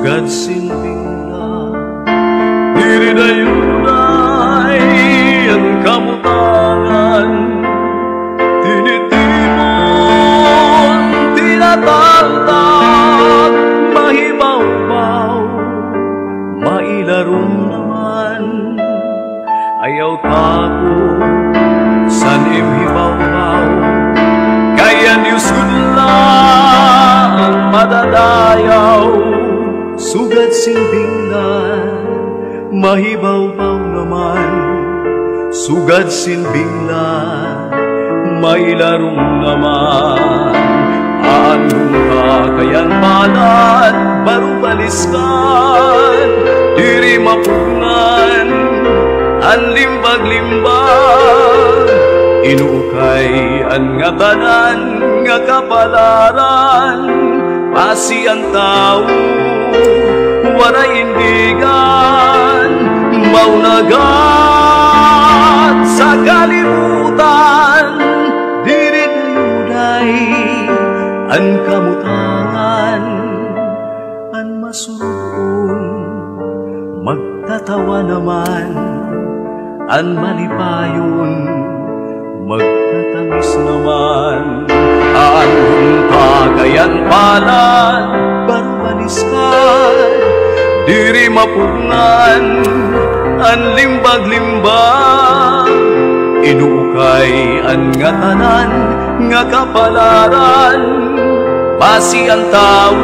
sugad sinbingla, diri dayunay ang kamutangan, tinitimon, tinataltag, mahibaw-baw, mailarom naman, ayaw tapo, san imhibaw-baw, kaya Diyos ang madadayaw, sugad sinbinglan, mahibaw-baw naman, sugad sinbinglan, mailarong naman. Anong kakayan balad, barubaliskan, diri mapungan, ang limbag-limbag, inukay ang nga tanan nga kapalaran, pasi ang tao, waray indigan, maunagat sa kalibutan, diri dayunay ang kamutangan, ang masurupon, magtatawa naman, ang malipayon, magtatamis naman. Anong kagayan palan, barubaliskan, diri mapungan, ang limbag-limbag, inukay ang nga tanan nga kapalaran, pasi ang tao,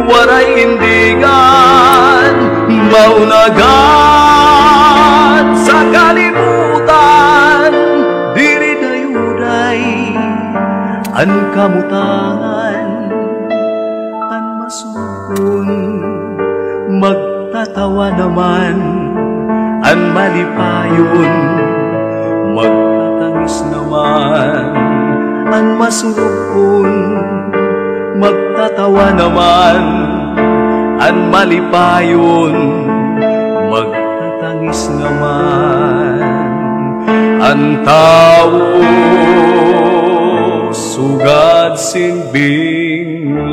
waray indigan, maunagat sa kalibutan, diri dayunay ang kamutangan, ang masukon, magtatawa naman, ang malipayon, magtatamis naman, ang masukon, magtatawa naman, ang malipayon, magtatangis naman. Ang tao sugad sinbinglan,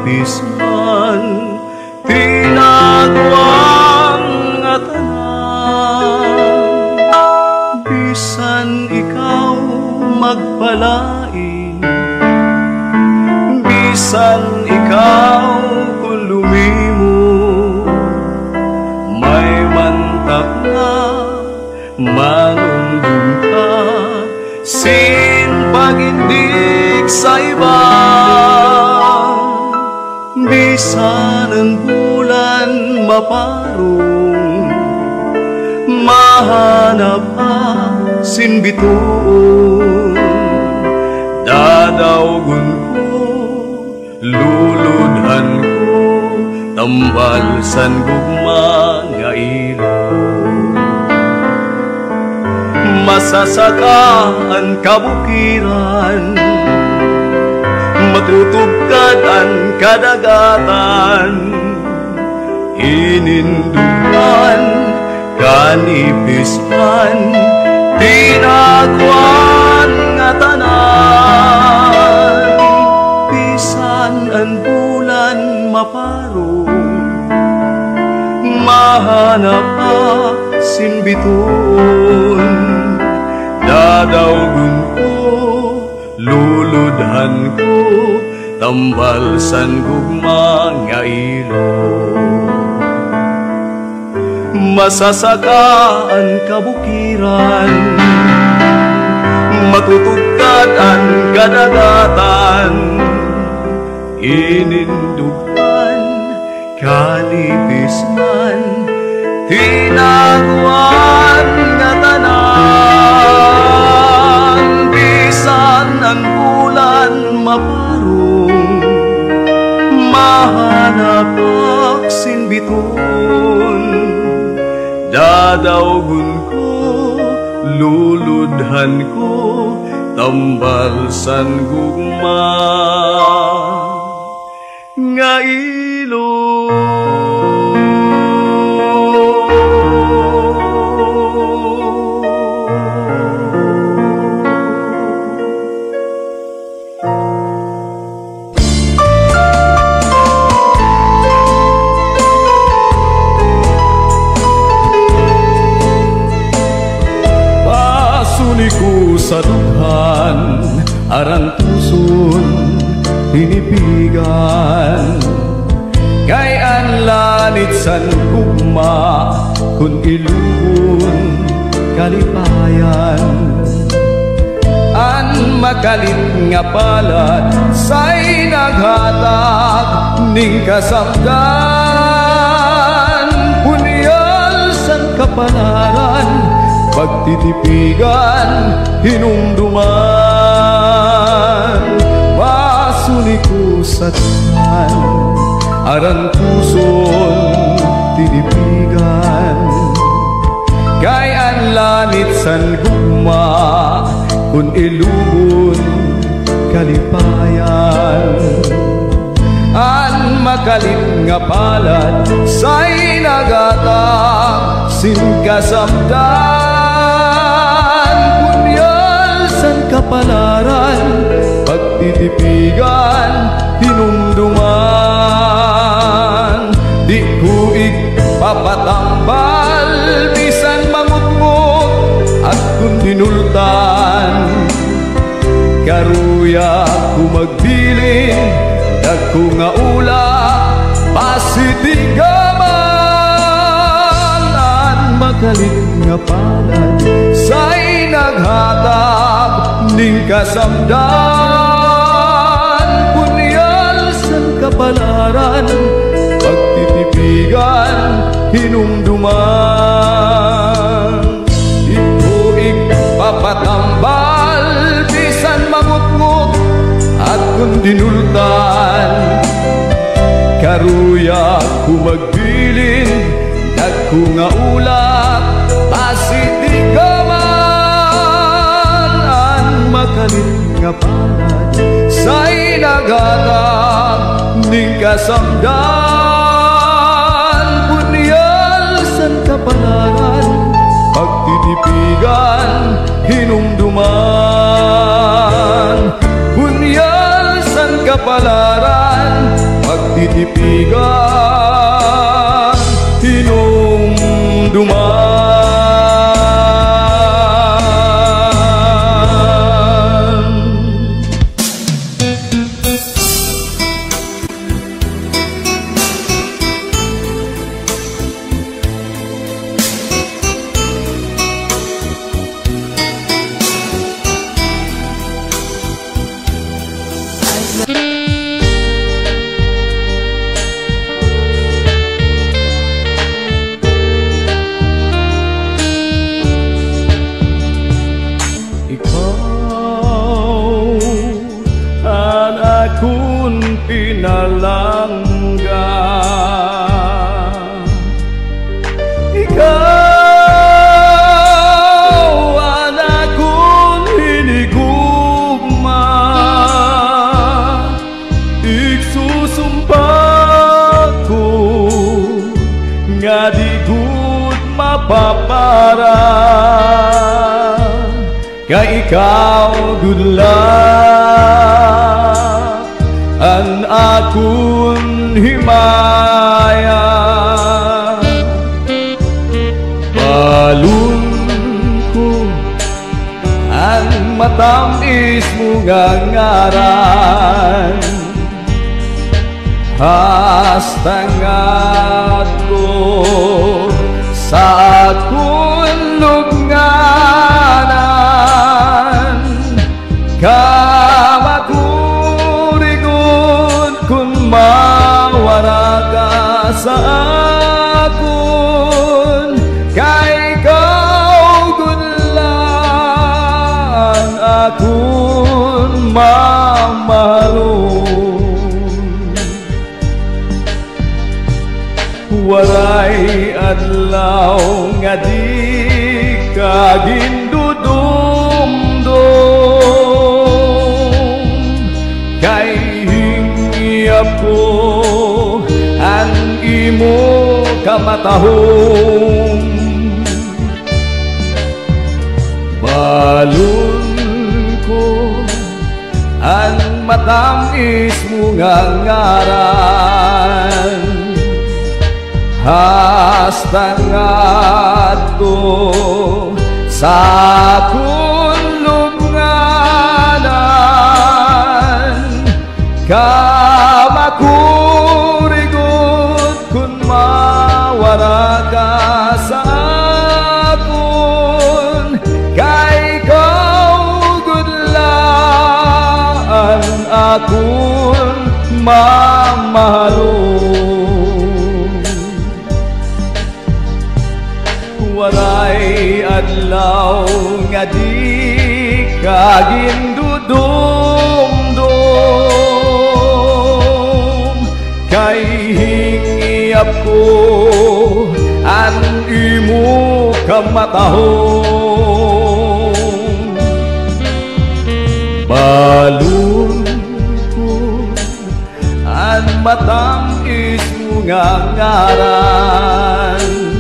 bisman tinagwang nga tanan, bisan ikaw magpalain, bisan ikaw kung lumimo, may mantak na manundong ka, sin pagindig sa iba. Bisan ang bulan maparong, mahanap ang sinbituon, dadawgon ko, luludhan ko, tambal san gugma nga ilong. Masasaka ang kabukiran, matutugkad ang kadagatan, inindukan kanipis man, tinagwan nga tanan, bisan ang bulan maparong, mahanap ang sinbituon, dadawgon ko, luludhan ko, tambal san gugma nga ilong. Masasaka ang kabukiran, matutugkad ang kadagatan, inindukan kanipis man, tinagwan nga tanan, bisan ang bulan maparong, mahanap ang sinbituon, Dadawgon ko, luludhan ko, tambalsan gugma nga ko sa dughan, aran puson, hinipigan. Kay an lanit san gugma, kun ilugon kalipayan. An makalit nga palad, say naghatag ning kasamdan. Punyal san kapalaran, pagtitipigan, hinumduman. Masuni ko sa tiyan, aran puson, tinipigan. Kay an lanit san gugma, kun ilugon kalipayan. An makalit nga palad, say nagatag sin kasamdan. Kapalaran, pagtitipigan, hinumduman. Di ko igpapatambal, bisan mangutmut at kung dinultan. Karuya ko magbilin, dagko nga ula, pasitigaman. An makalit nga palad, say naghatag ning kasamdan. Punyal san kapalaran, pagtitipigan, hinumduman. Di ko igpapatambal, bisan mangutngut at kung dinultan. Karuya ko magbilin, dagko nga ulat, pasitigaman. Makalit nga palad, say nagatag ning kasamdan. Punyal san kapalaran, pagtitipigan, hinumduman. Punyal san kapalaran, pagtitipigan, hinumduman. Pinalangga, ikaw ang akong hinigugma. Igsusumpa ko nga di gud mapapara, kay ikaw gudla an akong himaya. Balun ko ang matamis mo nga ngaran, hastangat ko sa akong lugnanan. Mawara ka sa akon, kay ikaw gudlan akon mamahalon. Waray adlaw nga di ka gindudumdum, kay hingiap ko ang imo kamatahong. Balon ko ang matamis mo nga ngaran, hasta nga to sa akong lubnganan. Kamakurigot kung mawara ka sa akon, kay ikaw gudlaan akon mamahalon. Walay adlaw nga di ka gindudumdum, kay hingiap ko ang imo kamatahong. Balon ko ang matamis mo nga ngaran,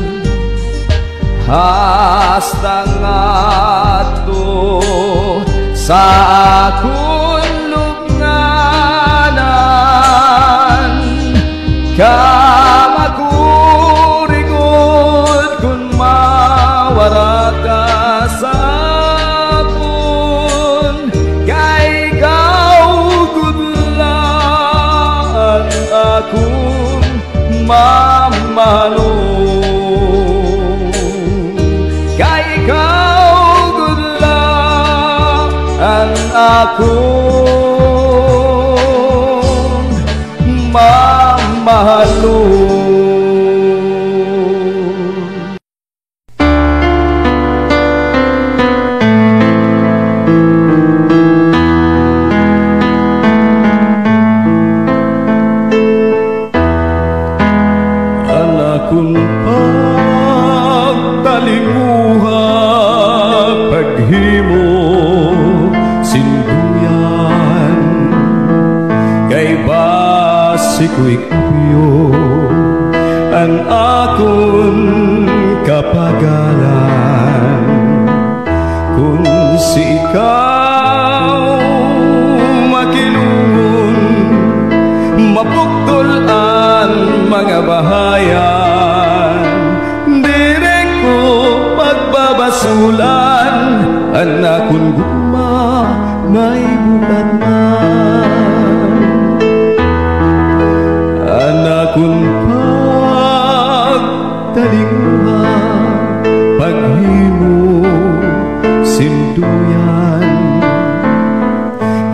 hasta nga to sa akong lubnganan. Kamakurigot kung mawara ka sa akon, kay ikaw gudlaan akong mamahalon. Akong mamahalon. Anak kong pagtalimuha, paghimo sinduyan, kay basiko'y kuyo ang akon kapagalan. Kung si ikaw makilungon, mapuktol ang mga bahayan, direk ko pagbabasulan ang akon guma may bukat man. Anak kong pagtalinga, paghimo sinduyan,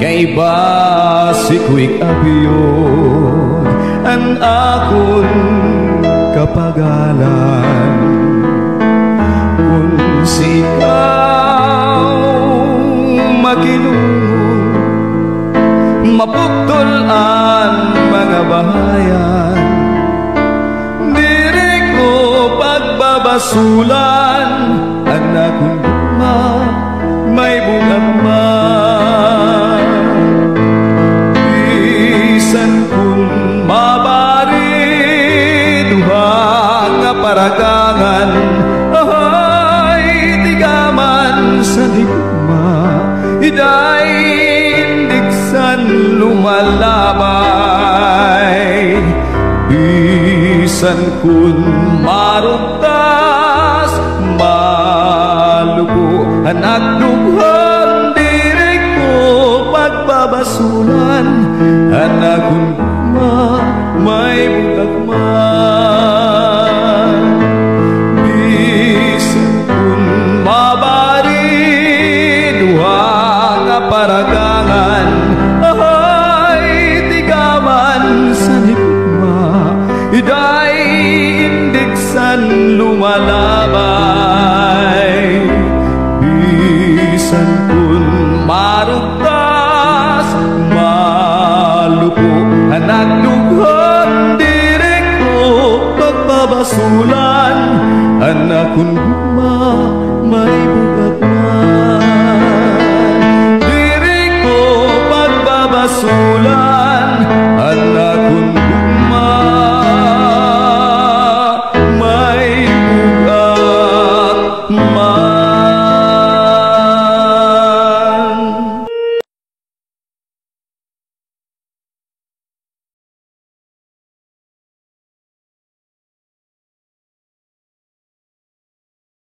kay basiko'y abiyod ang akon kapagalan. Kung si ikaw makinungon, mapuktol ang mga bahayan, diri ko pagbabasulan ang akong guma may bukat man. Bisan kung mabari duha nga paragangan, ay tigaman sa digma, iday indiksan lumalabay. Bisan kun marugtas malugo anak dughan, diri ko pagbabasulan anak kong may butak man. Bisan kun mabari duha nga paragangan, ay tigaman sa digma, iday indiksan lumalabay.